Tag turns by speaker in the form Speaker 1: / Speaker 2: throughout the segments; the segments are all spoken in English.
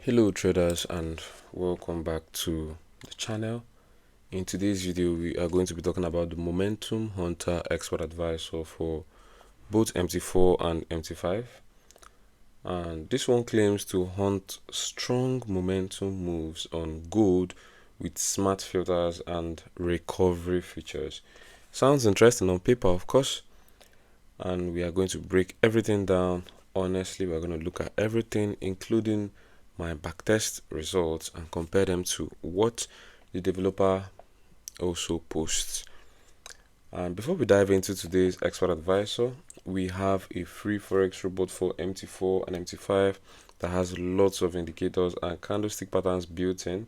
Speaker 1: Hello traders, and welcome back to the channel. In today's video we are going to be talking about the momentum hunter expert advisor for both MT4 and MT5, and this one claims to hunt strong momentum moves on gold with smart filters and recovery features. Sounds interesting on paper, of course, and we are going to break everything down. Honestly, we're going to look at everything, including my backtest results, and compare them to what the developer also posts. And before we dive into today's expert advisor, we have a free Forex robot for MT4 and MT5 that has lots of indicators and candlestick patterns built in.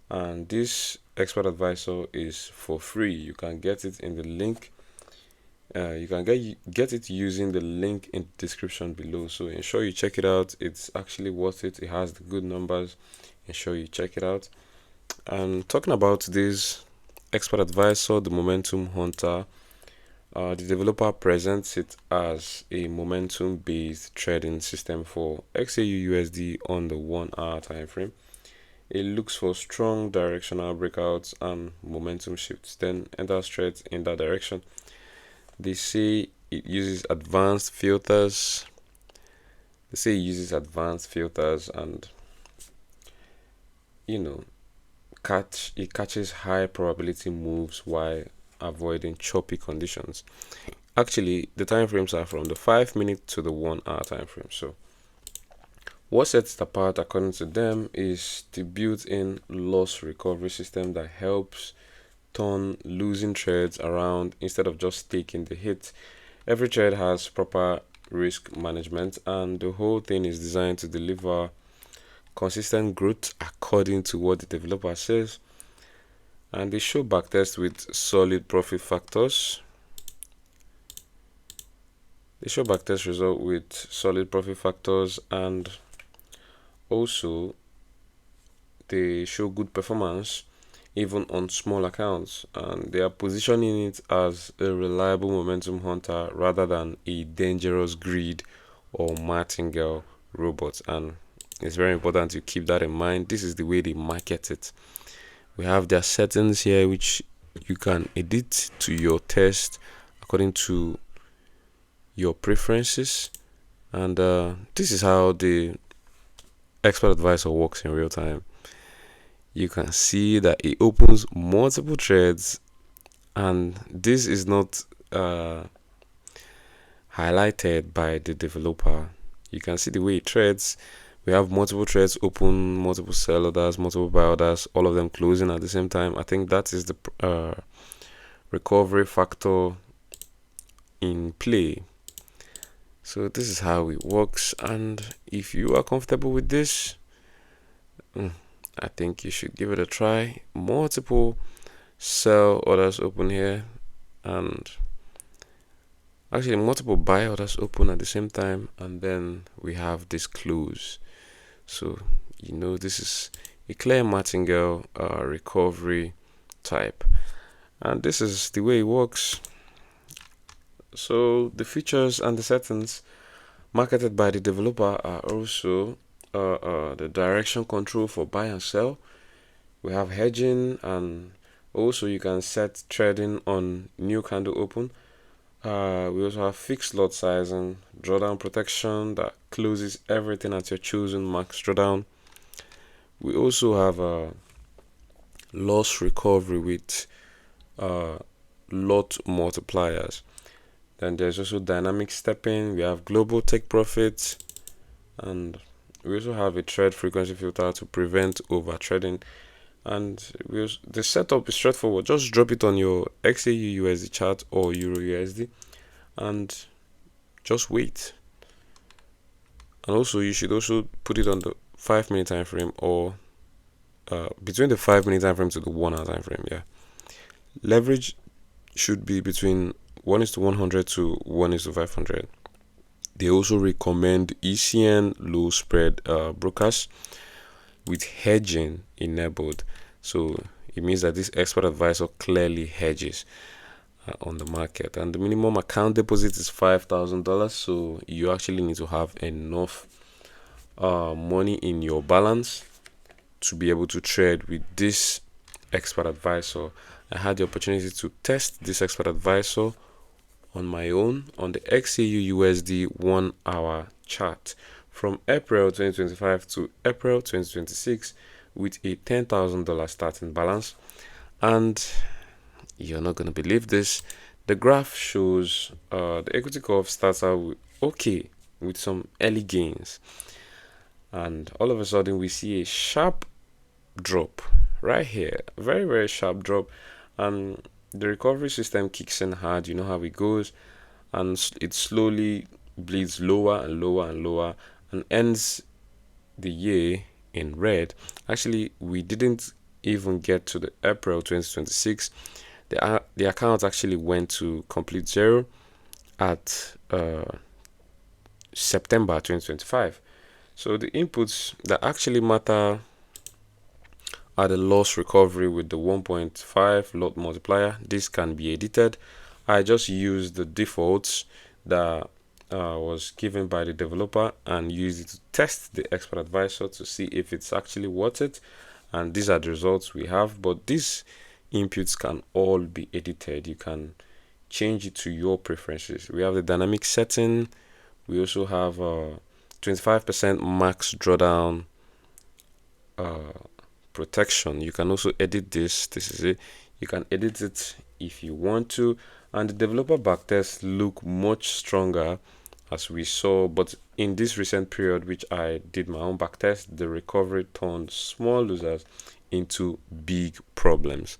Speaker 1: And this expert advisor is for free. You can get it in the link. You can get it using the link in the description below. So ensure you check it out. It's actually worth it. It has the good numbers. Ensure you check it out. And talking about today's expert advisor, the momentum hunter, the developer presents it as a momentum based trading system for XAUUSD on the 1 hour time frame. It looks for strong directional breakouts and momentum shifts, then enters trades in that direction. They say it uses advanced filters. And it catches high probability moves while avoiding choppy conditions. Actually, the time frames are from the 5 minute to the 1 hour time frame. So what sets it apart according to them is the built-in loss recovery system that helps turn losing trades around instead of just taking the hit. Every trade has proper risk management, and the whole thing is designed to deliver consistent growth according to what the developer says. And they show backtest with solid profit factors. They show backtest result with solid profit factors, and also they show good performance even on small accounts, and they are positioning it as a reliable momentum hunter rather than a dangerous greed or martingale robot. And it's very important to keep that in mind. This is the way they market it. We have their settings here, which you can edit to your test according to your preferences, and this is how the expert advisor works in real time. You can see that it opens multiple threads, and this is not highlighted by the developer. You can see the way it trades. We have multiple threads open, multiple sell orders, multiple buy orders, all of them closing at the same time. I think that is the recovery factor in play. So this is how it works, and if you are comfortable with this, I think you should give it a try. Multiple sell orders open here, and actually multiple buy orders open at the same time, and then we have this close. So this is a clear martingale recovery type, and this is the way it works. So the features and the settings marketed by the developer are also the direction control for buy and sell. We have hedging, and also you can set trading on new candle open. We also have fixed lot size and drawdown protection that closes everything at your chosen max drawdown. We also have loss recovery with lot multipliers. Then there's also dynamic stepping. We have global take profits, and we also have a trade frequency filter to prevent over trading. And the setup is straightforward. Just drop it on your XAUUSD chart or Euro USD and just wait. And also you should also put it on the 5 minute time frame, or between the 5 minute time frame to the 1 hour time frame. Leverage should be between 1:100 to 1:500. They also recommend ECN low spread brokers with hedging enabled. So it means that this expert advisor clearly hedges on the market, and the minimum account deposit is $5,000. So you actually need to have enough money in your balance to be able to trade with this expert advisor. I had the opportunity to test this expert advisor on my own on the XAUUSD 1 hour chart from April 2025 to April 2026 with a $10,000 starting balance. And you're not going to believe this, the graph shows the equity curve starts out with some early gains, and all of a sudden we see a sharp drop right here, very very sharp drop, and the recovery system kicks in hard. You know how it goes, and it slowly bleeds lower and lower and lower and ends the year in red. Actually, we didn't even get to the April 2026. The account actually went to complete zero at September 2025. So the inputs that actually matter are the loss recovery with the 1.5 lot multiplier. This can be edited. I just used the defaults that was given by the developer and used it to test the expert advisor to see if it's actually worth it. And these are the results we have, but these inputs can all be edited. You can change it to your preferences. We have the dynamic setting. We also have 25% max drawdown protection. You can also edit this. This is it. You can edit it if you want to. And the developer backtests look much stronger as we saw, but in this recent period which I did my own backtest, the recovery turned small losers into big problems.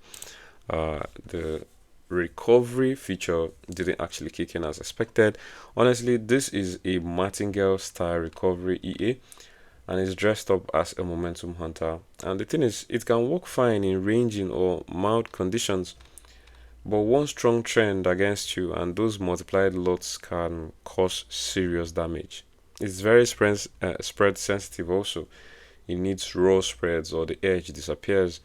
Speaker 1: The recovery feature didn't actually kick in as expected. Honestly, this is a martingale style recovery EA, and it's dressed up as a momentum hunter. And the thing is, it can work fine in ranging or mild conditions, but one strong trend against you and those multiplied lots can cause serious damage. It's very spread sensitive also. It needs raw spreads or the edge disappears.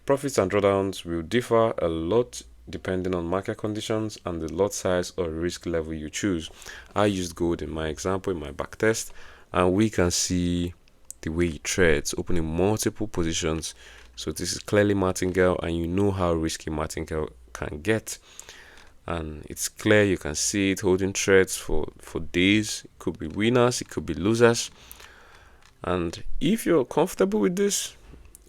Speaker 1: Profits and drawdowns will differ a lot depending on market conditions and the lot size or risk level you choose. I used gold in my example in my backtest, and we can see the way it trades, opening multiple positions. So this is clearly martingale, and you know how risky martingale can get, and it's clear. You can see it holding trades for days. It could be winners, it could be losers, and if you're comfortable with this,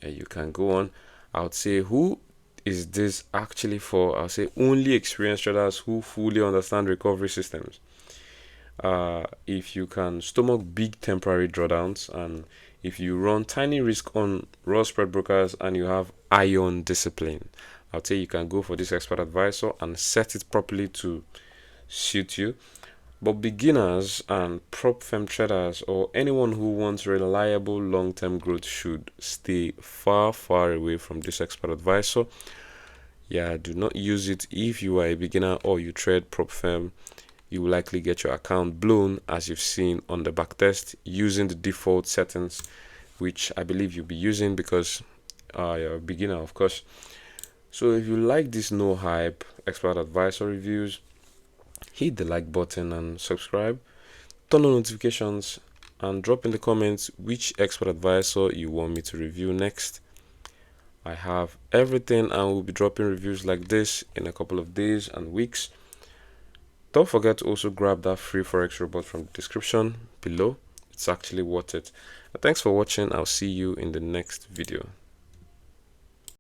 Speaker 1: you can go on. I would say, who is this actually for? I'll say only experienced traders who fully understand recovery systems. If you can stomach big temporary drawdowns, and if you run tiny risk on raw spread brokers and you have iron discipline, I'll say you can go for this expert advisor and set it properly to suit you. But beginners and prop firm traders or anyone who wants reliable long-term growth should stay far away from this expert advisor. Yeah, do not use it if you are a beginner or you trade prop firm. You will likely get your account blown, as you've seen on the backtest, using the default settings, which I believe you'll be using because you're a beginner, of course. So if you like this no hype expert advisor reviews, hit the like button and subscribe, turn on notifications, and drop in the comments which expert advisor you want me to review next. I have everything and will be dropping reviews like this in a couple of days and weeks. Don't forget to also grab that free Forex robot from the description below. It's actually worth it. Thanks for watching. I'll see you in the next video.